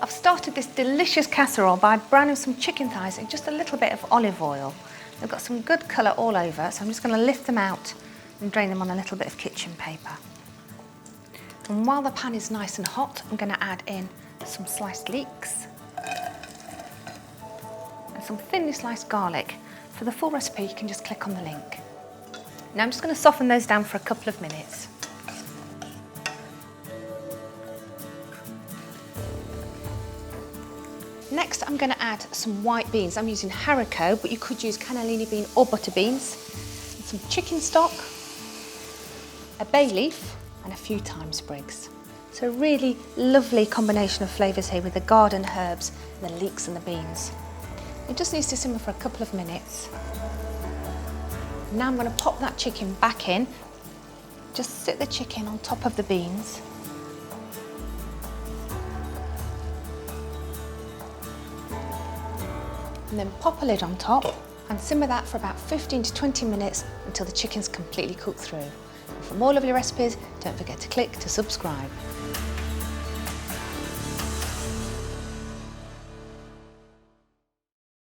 I've started this delicious casserole by browning some chicken thighs in just a little bit of olive oil. They've got some good colour all over, so I'm just going to lift them out and drain them on a little bit of kitchen paper. And while the pan is nice and hot, I'm going to add in some sliced leeks and some thinly sliced garlic. For the full recipe, you can just click on the link. Now I'm just going to soften those down for a couple of minutes. Next, I'm going to add some white beans. I'm using haricot, but you could use cannellini bean or butter beans, and some chicken stock, a bay leaf, and a few thyme sprigs. So a really lovely combination of flavours here with the garden herbs, the leeks and the beans. It just needs to simmer for a couple of minutes. Now I'm going to pop that chicken back in. Just sit the chicken on top of the beans. And then pop a lid on top and simmer that for about 15 to 20 minutes until the chicken's completely cooked through. And for more lovely recipes, don't forget to click to subscribe.